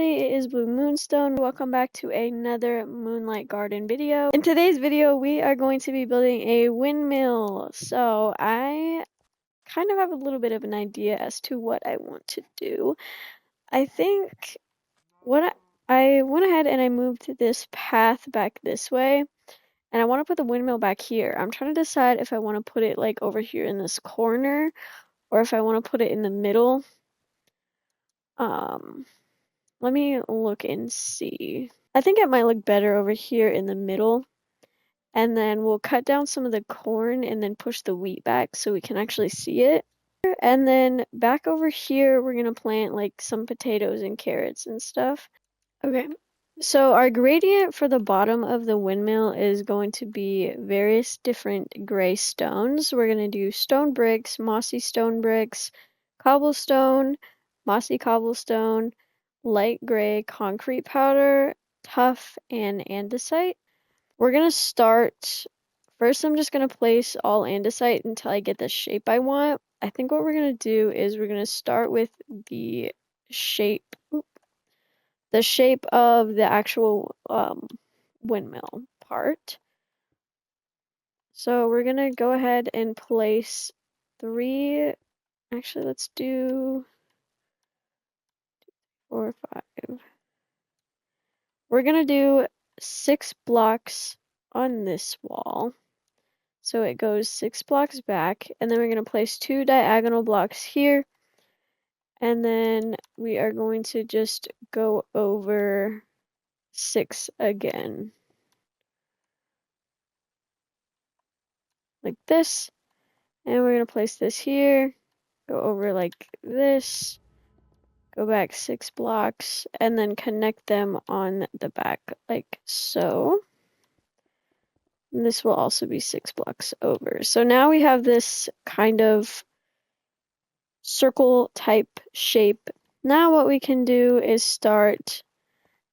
everybody, it is Blue Moonstone. Welcome back to another Moonlight Garden video. In today's video, we are going to be building a windmill. So I kind of have a little bit of an idea as to what I want to do. I think I went ahead and I moved this path back this way, and I want to put the windmill back here. I'm trying to decide if I want to put it like over here in this corner or if I want to put it in the middle. Let me look and see. I think it might look better over here in the middle. And then we'll cut down some of the corn and then push the wheat back so we can actually see it. And then back over here, we're going to plant like some potatoes and carrots and stuff. Okay, so our gradient for the bottom of the windmill is going to be various different gray stones. We're going to do stone bricks, mossy stone bricks, cobblestone, mossy cobblestone, light gray concrete powder, tuff, and andesite. We're going to start, first I'm just going to place all andesite until I get the shape I want. I think what we're going to do is we're going to start with the shape of the actual windmill part. So we're going to go ahead and place actually let's do 4, 5. We're going to do 6 blocks on this wall. So it goes 6 blocks back, and then we're going to place 2 diagonal blocks here. And then we are going to just go over 6 again. Like this. And we're going to place this here, go over like this, go back 6 blocks, and then connect them on the back like so. And this will also be 6 blocks over. So now we have this kind of circle type shape. Now what we can do is start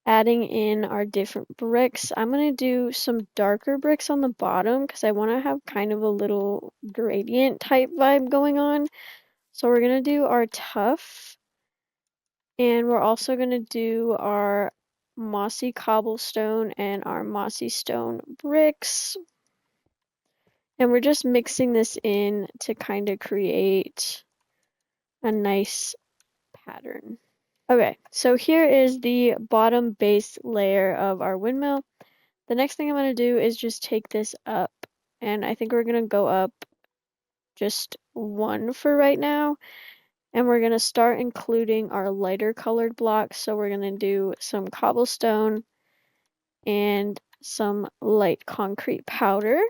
adding in our different bricks. I'm going to do some darker bricks on the bottom because I want to have kind of a little gradient type vibe going on. So we're going to do our tuff, and we're also going to do our mossy cobblestone and our mossy stone bricks. And we're just mixing this in to kind of create a nice pattern. Okay, so here is the bottom base layer of our windmill. The next thing I'm going to do is just take this up, and I think we're going to go up just 1 for right now. And we're going to start including our lighter colored blocks. So we're going to do some cobblestone and some light concrete powder.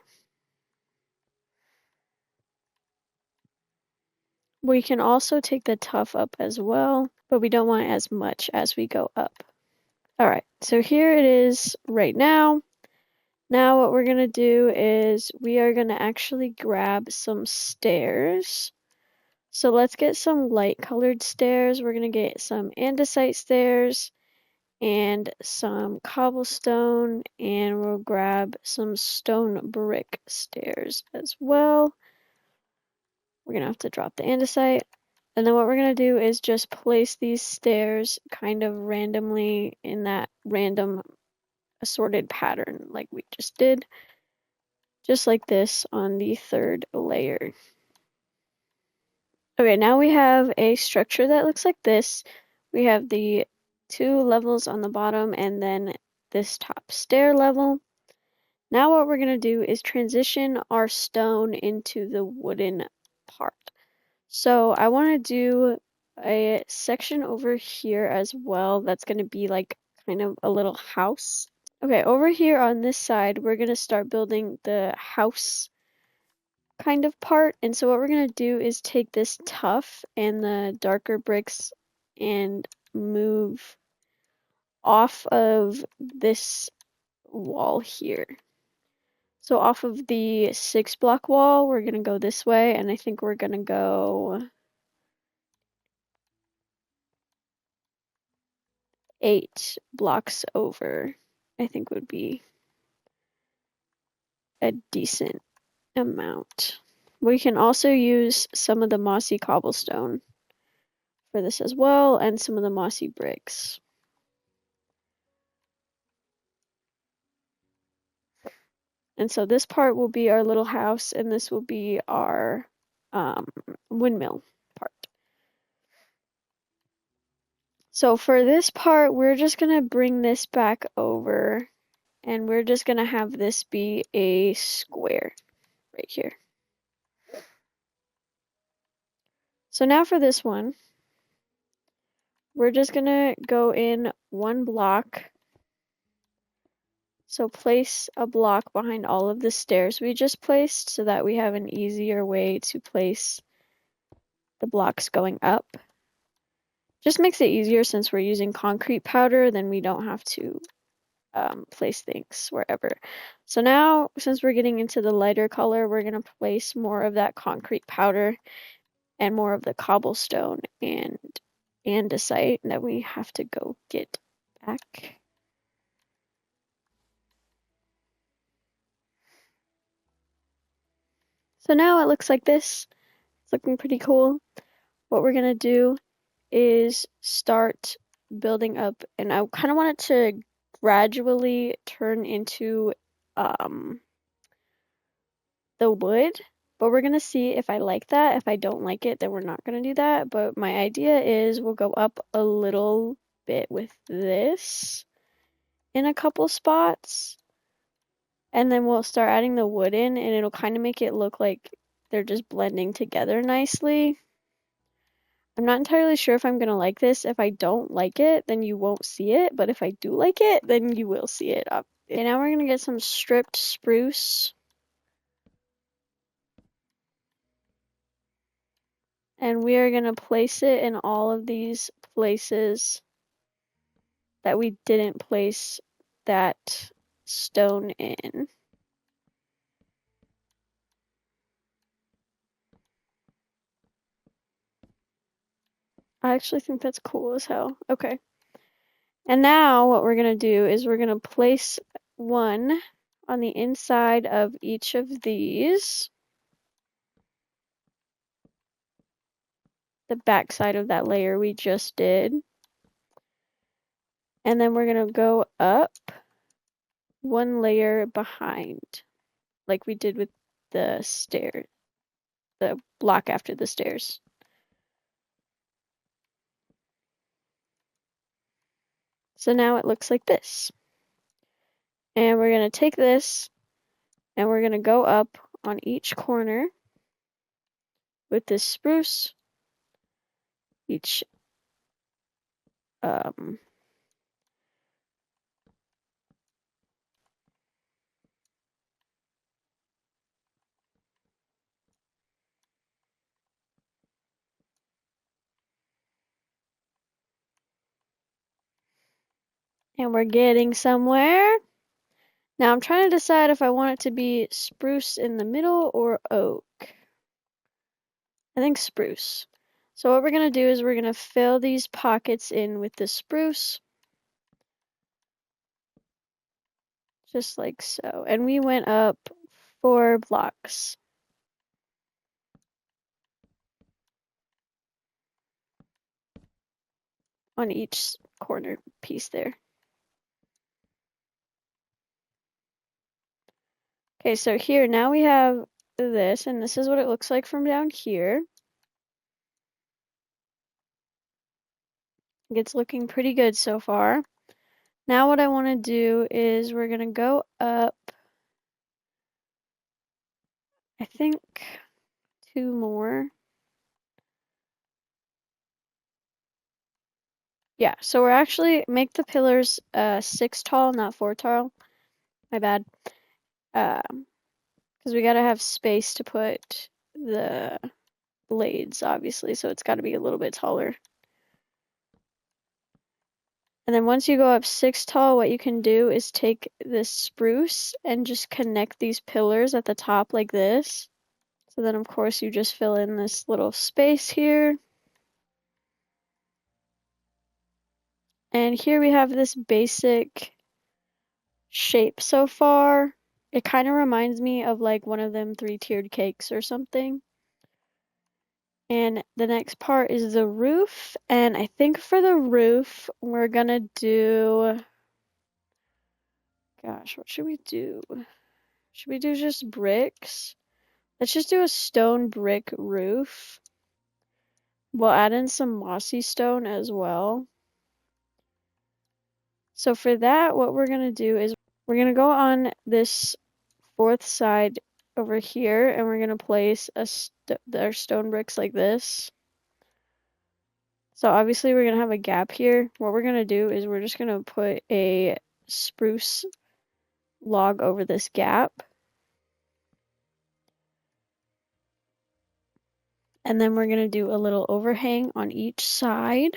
We can also take the tuff up as well, but we don't want as much as we go up. All right, so here it is right now. Now what we're going to do is we are going to actually grab some stairs. So let's get some light colored stairs. We're going to get some andesite stairs and some cobblestone, and we'll grab some stone brick stairs as well. We're going to have to drop the andesite. And then what we're going to do is just place these stairs kind of randomly in that random assorted pattern like we just did. Just like this on the 3rd layer. Okay, now we have a structure that looks like this. We have the 2 levels on the bottom and then this top stair level. Now what we're going to do is transition our stone into the wooden part. So I want to do a section over here as well that's going to be like kind of a little house. Okay, over here on this side, we're going to start building the house kind of part. And so what we're going to do is take this tuff and the darker bricks and move off of this wall here. So off of the 6 block wall, we're going to go this way, and I think we're going to go 8 blocks over, I think would be a decent amount. We can also use some of the mossy cobblestone for this as well, and some of the mossy bricks. And so this part will be our little house, and this will be our windmill part. So for this part, we're just gonna bring this back over, and we're just gonna have this be a square right here. So now for this one, we're just gonna go in one block. So place a block behind all of the stairs we just placed so that we have an easier way to place the blocks going up. Just makes it easier since we're using concrete powder, then we don't have to place things wherever. So now, since we're getting into the lighter color, we're gonna place more of that concrete powder and more of the cobblestone and andesite that we have to go get back. So now it looks like this. It's looking pretty cool. What we're gonna do is start building up, and I kind of want it to gradually turn into the wood, but we're gonna see if I like that. If I don't like it, then we're not gonna do that. But my idea is we'll go up a little bit with this in a couple spots, and then we'll start adding the wood in, and it'll kind of make it look like they're just blending together nicely. I'm not entirely sure if I'm gonna like this. If I don't like it, then you won't see it, but if I do like it, then you will see it. Okay, now we're gonna get some stripped spruce. And we are going to place it in all of these places that we didn't place that stone in. I actually think that's cool as hell. Okay. And now what we're going to do is we're going to place one on the inside of each of these. The back side of that layer we just did. And then we're going to go up one layer behind, like we did with the stair, the block after the stairs. So now it looks like this. And we're going to take this and we're going to go up on each corner with this spruce. Each and we're getting somewhere. Now I'm trying to decide if I want it to be spruce in the middle or oak. I think spruce. So what we're going to do is we're going to fill these pockets in with the spruce. Just like so. And we went up 4 blocks. On each corner piece there. Okay, so here now we have this, and this is what it looks like from down here. It's looking pretty good so far. Now what I want to do is we're going to go up, I think 2 more. Yeah, so we're actually make the pillars 6 tall, not 4 tall. My bad. Because we got to have space to put the blades, obviously, so it's got to be a little bit taller. And then once you go up 6 tall, what you can do is take this spruce and just connect these pillars at the top like this. So then, of course, you just fill in this little space here. And here we have this basic shape so far. It kind of reminds me of like one of them 3-tiered cakes or something. And the next part is the roof. And I think for the roof, we're gonna do... Gosh, what should we do? Should we do just bricks? Let's just do a stone brick roof. We'll add in some mossy stone as well. So for that, what we're gonna do is we're gonna go on this fourth side over here, and we're gonna place our stone bricks like this. So obviously we're gonna have a gap here. What we're gonna do is we're just gonna put a spruce log over this gap. And then we're gonna do a little overhang on each side.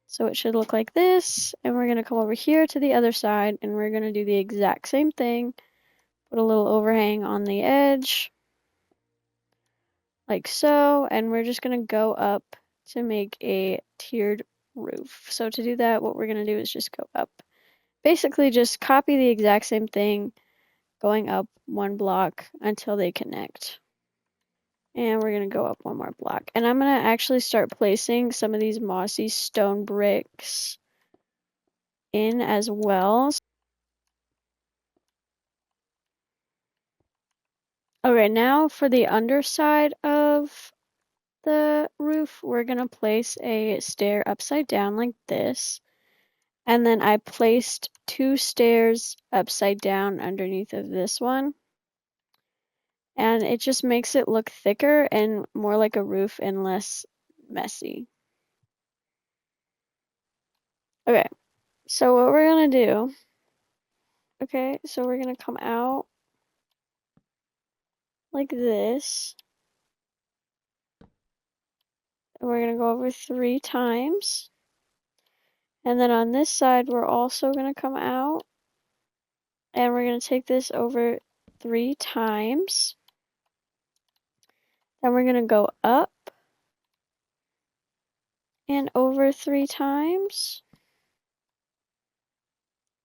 So it should look like this, and we're gonna come over here to the other side, and we're gonna do the exact same thing. Put a little overhang on the edge, like so, and we're just gonna go up to make a tiered roof. So to do that, what we're gonna do is just go up. Basically just copy the exact same thing, going up one block until they connect. And we're gonna go up one more block. And I'm gonna actually start placing some of these mossy stone bricks in as well. Okay, now for the underside of the roof, we're gonna place a stair upside down like this. And then I placed 2 stairs upside down underneath of this one. And it just makes it look thicker and more like a roof and less messy. Okay, so what we're gonna do, okay, so we're gonna come out like this. And we're gonna go over 3 times. And then on this side, we're also gonna come out. And we're gonna take this over 3 times. Then we're gonna go up and over 3 times.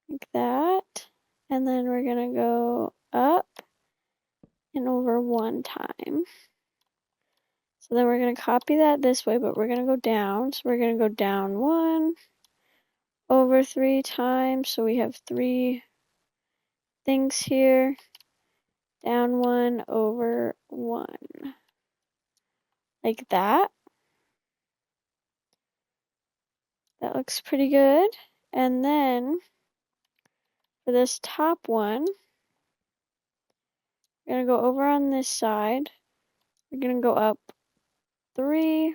Like that. And then we're gonna go up and over 1 time. So then we're gonna copy that this way, but we're gonna go down. So we're gonna go down 1, over 3 times. So we have 3 things here. Down 1, over 1. Like that. That looks pretty good. And then for this top one, we're gonna go over on this side. We're gonna go up 3,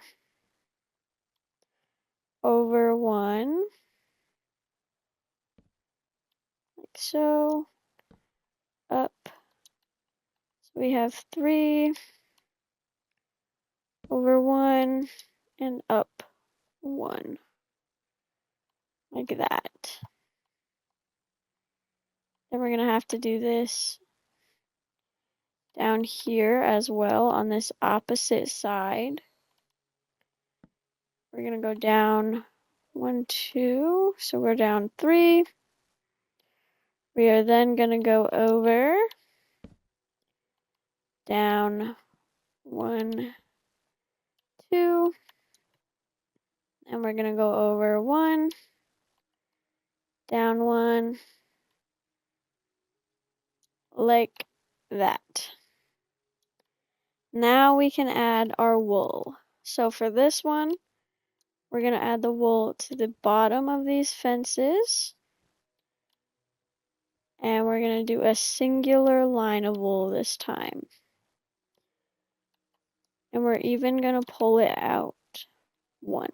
over 1, like so, up. So we have 3, over 1, and up 1, like that. Then we're gonna have to do this down here as well on this opposite side. We're gonna go down 1, 2, so we're down 3. We are then gonna go over, down 1, 2, and we're gonna go over 1, down 1, like that. Now we can add our wool. So for this one, we're gonna add the wool to the bottom of these fences. And we're gonna do a singular line of wool this time. And we're even gonna pull it out 1.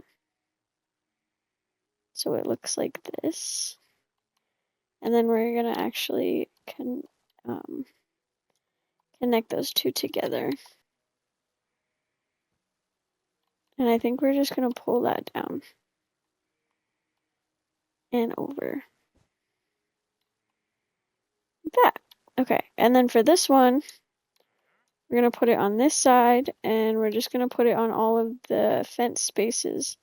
So it looks like this. And then we're gonna actually connect those 2 together. And I think we're just gonna pull that down and over. Like that. Okay, and then for this one, we're gonna put it on this side, and we're just gonna put it on all of the fence spaces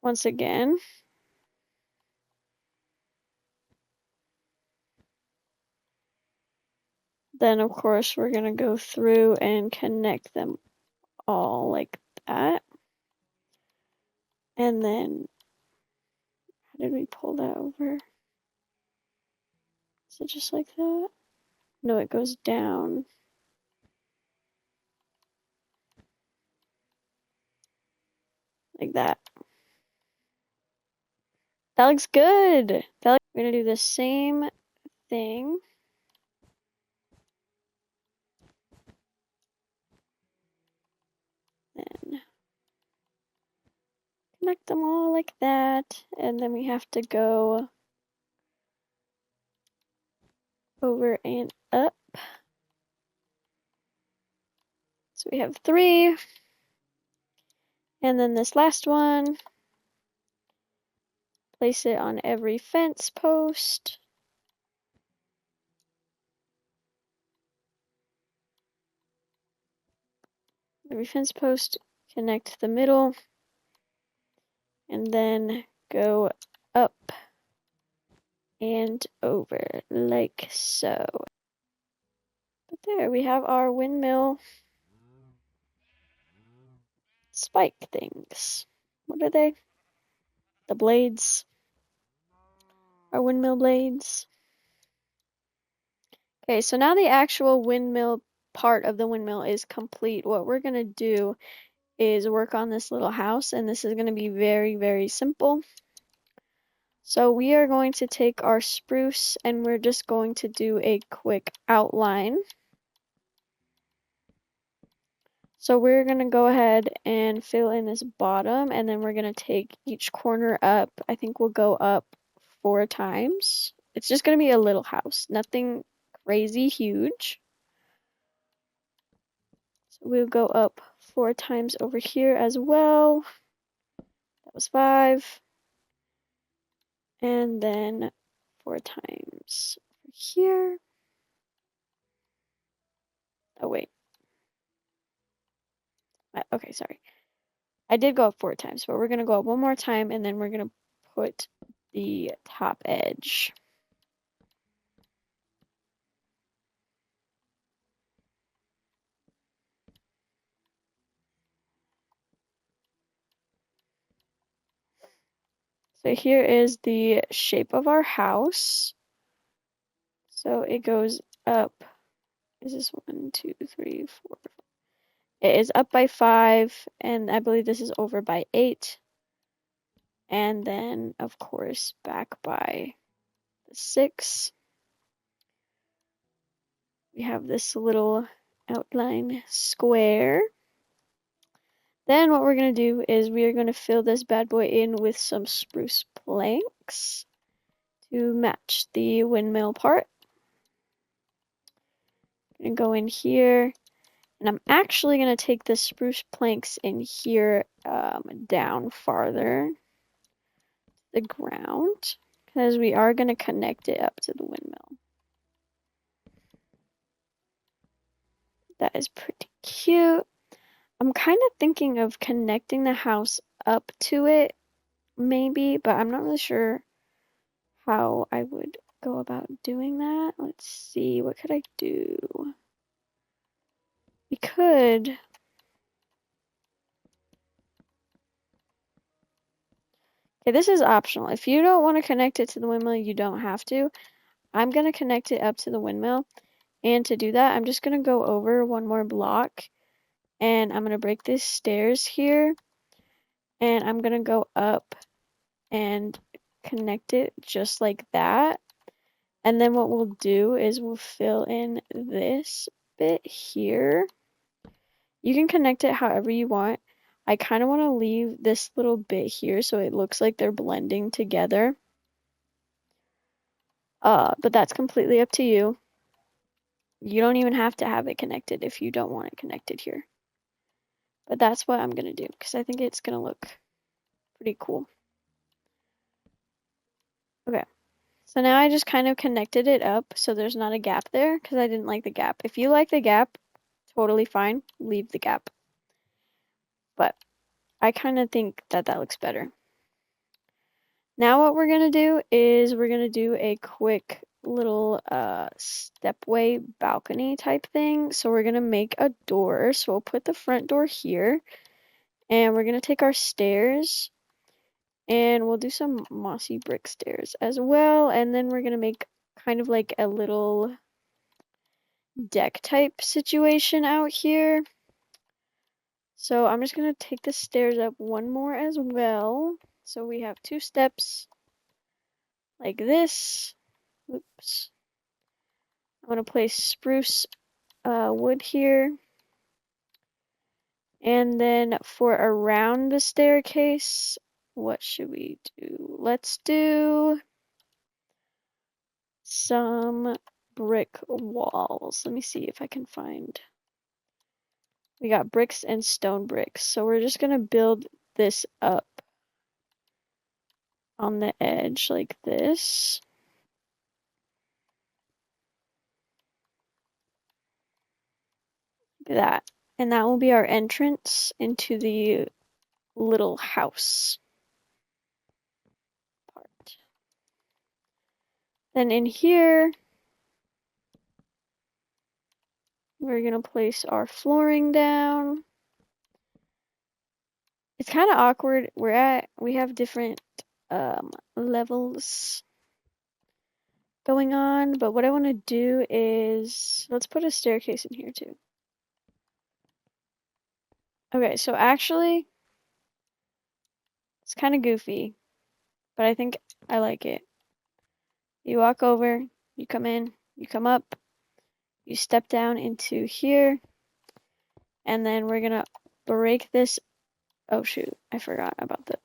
once again. Then of course we're gonna go through and connect them all like that. And then, how did we pull that over? Is it just like that? No, it goes down. Like that. That looks good. We're gonna do the same thing. Then connect them all like that. And then we have to go over and up. So we have 3. And then this last one, place it on every fence post. Every fence post, connect the middle, and then go up and over like so. But there we have our windmill spike things. What are they? The blades. Our windmill blades. Okay, so now the actual windmill part of the windmill is complete. What we're gonna do is work on this little house, and this is gonna be very, very simple. So we are going to take our spruce and we're just going to do a quick outline. So we're going to go ahead and fill in this bottom, and then we're going to take each corner up. I think we'll go up 4 times. It's just going to be a little house, nothing crazy huge. So we'll go up 4 times over here as well. That was 5. And then 4 times over here. Oh, wait. Okay, sorry. I did go up 4 times, but we're going to go up 1 more time, and then we're going to put the top edge. So here is the shape of our house. So it goes up. Is this 1, 2, 3, 4? It is up by 5, and I believe this is over by 8. And then, of course, back by 6. We have this little outline square. Then what we're going to do is we are going to fill this bad boy in with some spruce planks to match the windmill part. I'm going to go in here, and I'm actually going to take the spruce planks in here down farther the ground, because we are going to connect it up to the windmill. That is pretty cute. I'm kind of thinking of connecting the house up to it, maybe, but I'm not really sure how I would go about doing that. Let's see, what could I do? We could. Okay, this is optional. If you don't want to connect it to the windmill, you don't have to. I'm going to connect it up to the windmill. And to do that, I'm just going to go over 1 more block. And I'm going to break these stairs here. And I'm going to go up and connect it just like that. And then what we'll do is we'll fill in this bit here. You can connect it however you want. I kind of want to leave this little bit here so it looks like they're blending together. But that's completely up to you. You don't even have to have it connected if you don't want it connected here. But that's what I'm going to do because I think it's going to look pretty cool. Okay. So now I just kind of connected it up so there's not a gap there because I didn't like the gap. If you like the gap, totally fine. Leave the gap. But I kind of think that that looks better. Now what we're going to do is we're going to do a quick little stepway balcony type thing. So we're going to make a door. So we'll put the front door here. And we're going to take our stairs. And we'll do some mossy brick stairs as well. And then we're going to make kind of like a little deck type situation out here. So I'm just gonna take the stairs up one more as well. So we have 2 steps like this. Oops. I'm gonna place spruce wood here. And then for around the staircase, what should we do? Let's do some brick walls. Let me see if I can find. We got bricks and stone bricks. So we're just gonna build this up on the edge like this. Like that. And that will be our entrance into the little house part. Then in here, we're gonna place our flooring down. It's kind of awkward. We have different levels going on, but what I want to do is let's put a staircase in here too. Okay, so actually it's kind of goofy, but I think I like it. You walk over, you come in, you come up, you step down into here, and then we're gonna break this. Oh shoot, I forgot about that.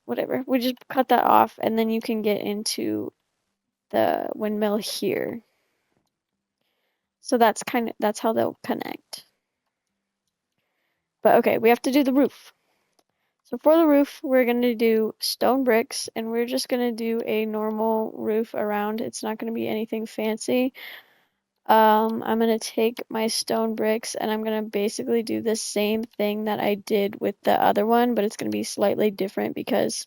Whatever. We just cut that off, and then you can get into the windmill here. So that's how they'll connect. But okay, we have to do the roof. So for the roof, we're going to do stone bricks, and we're just going to do a normal roof around. It's not going to be anything fancy. I'm going to take my stone bricks, and I'm going to basically do the same thing that I did with the other one, but it's going to be slightly different because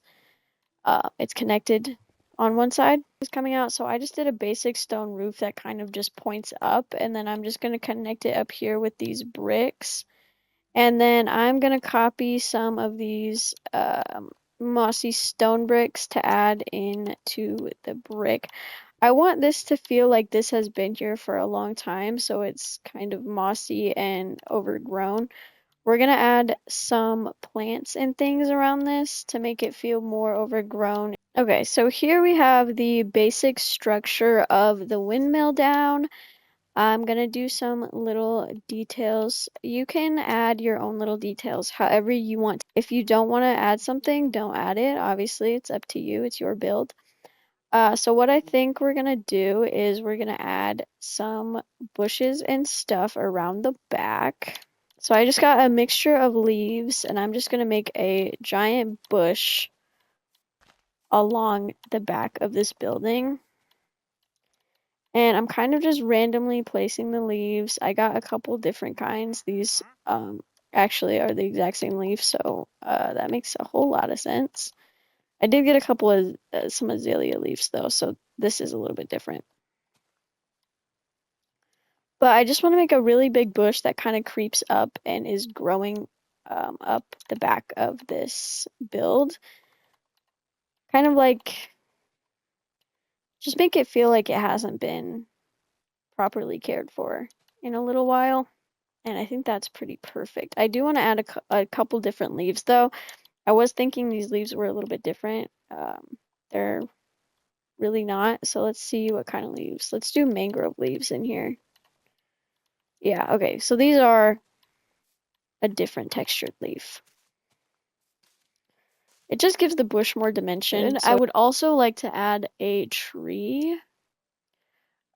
it's connected on one side is coming out. So I just did a basic stone roof that kind of just points up, and then I'm just going to connect it up here with these bricks. And then I'm going to copy some of these mossy stone bricks to add into the brick. I want this to feel like this has been here for a long time, so it's kind of mossy and overgrown. We're going to add some plants and things around this to make it feel more overgrown. Okay, so here we have the basic structure of the windmill down. I'm gonna do some little details. You can add your own little details however you want. If you don't want to add something, don't add it. Obviously, it's up to you. It's your build. So what I think we're gonna do is we're gonna add some bushes and stuff around the back. So I just got a mixture of leaves, and I'm just gonna make a giant bush along the back of this building. And I'm kind of just randomly placing the leaves. I got a couple different kinds. These actually are the exact same leaf, so that makes a whole lot of sense. I did get a couple of some azalea leaves though, so this is a little bit different. But I just want to make a really big bush that kind of creeps up and is growing up the back of this build. Kind of like, just make it feel like it hasn't been properly cared for in a little while. And I think that's pretty perfect. I do want to add a couple different leaves though. I was thinking these leaves were a little bit different. They're really not. So let's see what kind of leaves. Let's do mangrove leaves in here. Yeah, okay. So these are a different textured leaf. It just gives the bush more dimension. I would also like to add a tree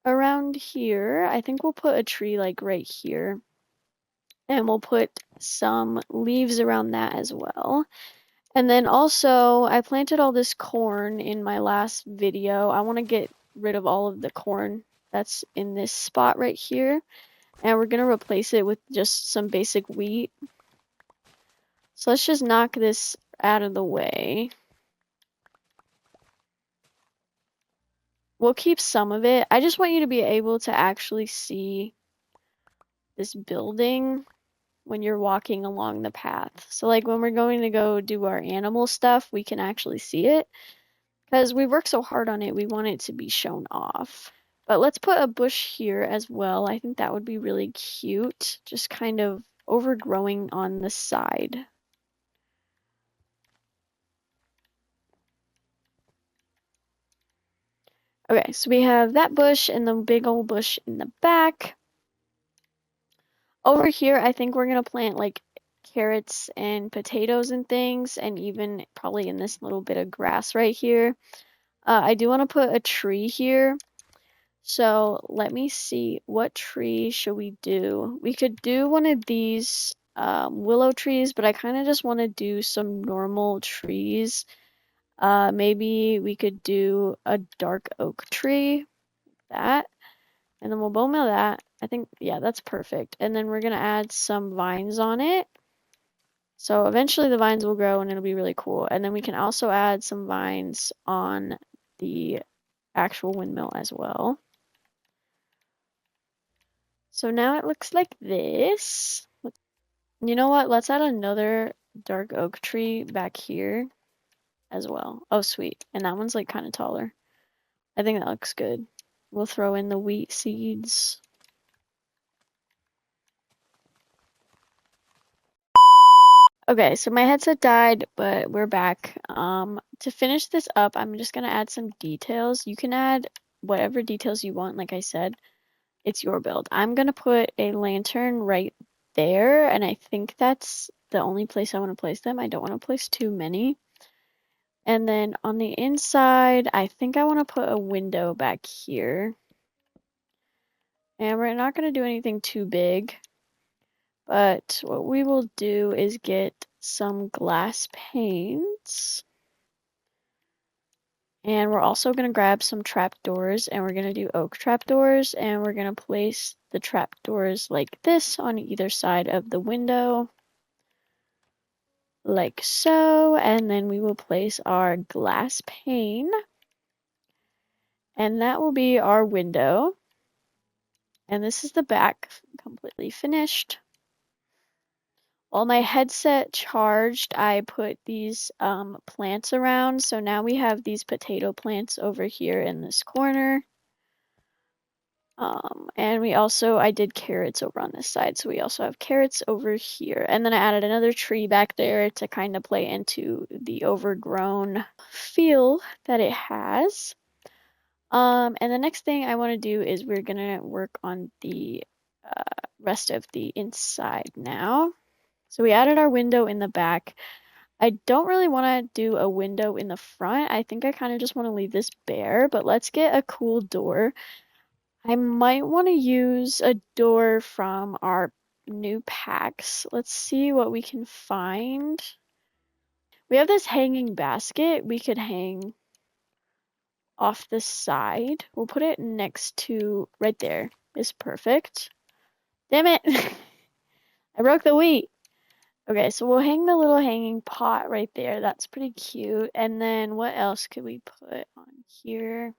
around here. I think we'll put a tree like right here. And we'll put some leaves around that as well. And then also, I planted all this corn in my last video. I want to get rid of all of the corn that's in this spot right here. And we're going to replace it with just some basic wheat. So let's just knock this out of the way. We'll keep some of it. I just want you to be able to actually see this building when you're walking along the path. So like when we're going to go do our animal stuff, we can actually see it. because we worked so hard on it, we want it to be shown off. But let's put a bush here as well. I think that would be really cute, just kind of overgrowing on the side. Okay, so we have that bush and the big old bush in the back. Over here, I think we're gonna plant like carrots and potatoes and things, and even probably in this little bit of grass right here. I do want to put a tree here. So let me see, what tree should we do? We could do one of these willow trees, but I kind of just want to do some normal trees. Maybe we could do a dark oak tree, that, and then we'll bone meal that. I think, yeah, that's perfect. And then we're gonna add some vines on it. So eventually the vines will grow and it'll be really cool. And then we can also add some vines on the actual windmill as well. So now it looks like this. You know what? Let's add another dark oak tree back here as well. Oh, sweet. And that one's like kind of taller. I think that looks good. We'll throw in the wheat seeds. Okay, so my headset died, but we're back. To finish this up, I'm just gonna add some details. You can add whatever details you want, like I said. It's your build. I'm gonna put a lantern right there, and I think that's the only place I want to place them. I don't want to place too many. And then on the inside, I think I want to put a window back here. And we're not gonna do anything too big. But what we will do is get some glass panes. And we're also going to grab some trapdoors, and we're going to do oak trapdoors, and we're going to place the trapdoors like this on either side of the window. Like so, and then we will place our glass pane. And that will be our window. And this is the back, completely finished. While my headset charged, I put these plants around. So now we have these potato plants over here in this corner. And I did carrots over on this side. So we also have carrots over here. And then I added another tree back there to kind of play into the overgrown feel that it has. And the next thing I want to do is we're gonna work on the rest of the inside now. So we added our window in the back. I don't really want to do a window in the front. I think I kind of just want to leave this bare, but let's get a cool door. I might want to use a door from our new packs. Let's see what we can find. We have this hanging basket we could hang off the side. We'll put it next to right there. Is perfect. Damn it! I broke the wheat. Okay, so we'll hang the little hanging pot right there. That's pretty cute. And then what else could we put on here?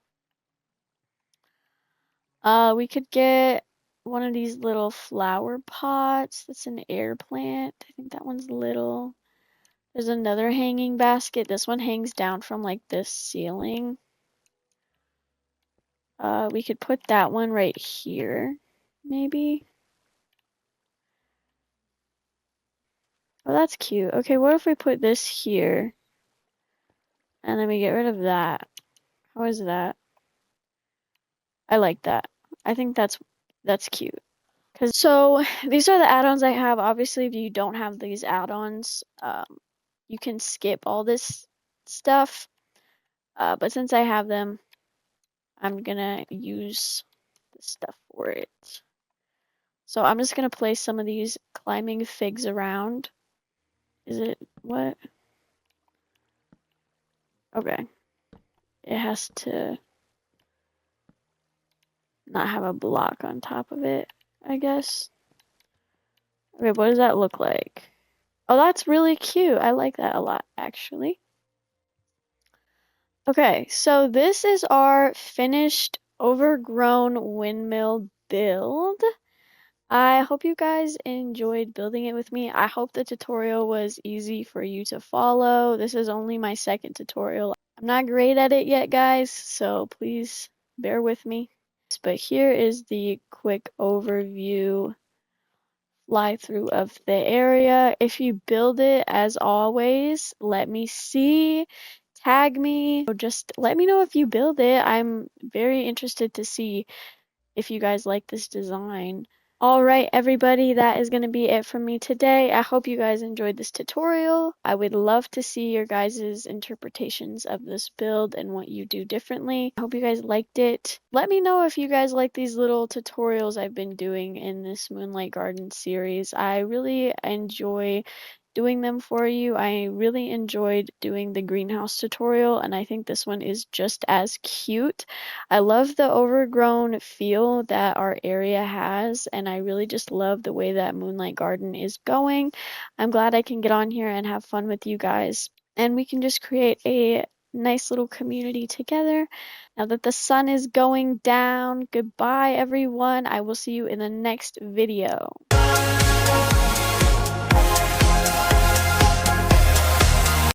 We could get one of these little flower pots. That's an air plant. I think that one's little. There's another hanging basket. This one hangs down from like this ceiling. We could put that one right here, maybe. Oh, that's cute. Okay, what if we put this here? And then we get rid of that. How is that? I like that. I think that's cute. So these are the add-ons I have. Obviously, if you don't have these add-ons, you can skip all this stuff. But since I have them, I'm gonna use this stuff for it. So I'm just gonna place some of these climbing figs around. Is it what? Okay. It has to not have a block on top of it, I guess. Okay, what does that look like? Oh, that's really cute. I like that a lot, actually. Okay, so this is our finished overgrown windmill build. I hope you guys enjoyed building it with me. I hope the tutorial was easy for you to follow. This is only my second tutorial. I'm not great at it yet, guys, so please bear with me. But here is the quick overview fly through of the area. If you build it, as always, let me see, tag me, or just let me know if you build it. I'm very interested to see if you guys like this design. All right, everybody, that is going to be it from me today. I hope you guys enjoyed this tutorial. I would love to see your guys' interpretations of this build and what you do differently. I hope you guys liked it. Let me know if you guys like these little tutorials I've been doing in this Moonlight Garden series. I really enjoy doing them for you. I really enjoyed doing the greenhouse tutorial, and I think this one is just as cute. I love the overgrown feel that our area has, and I really just love the way that Moonlight Garden is going. I'm glad I can get on here and have fun with you guys, and we can just create a nice little community together. Now that the sun is going down, goodbye everyone. I will see you in the next video.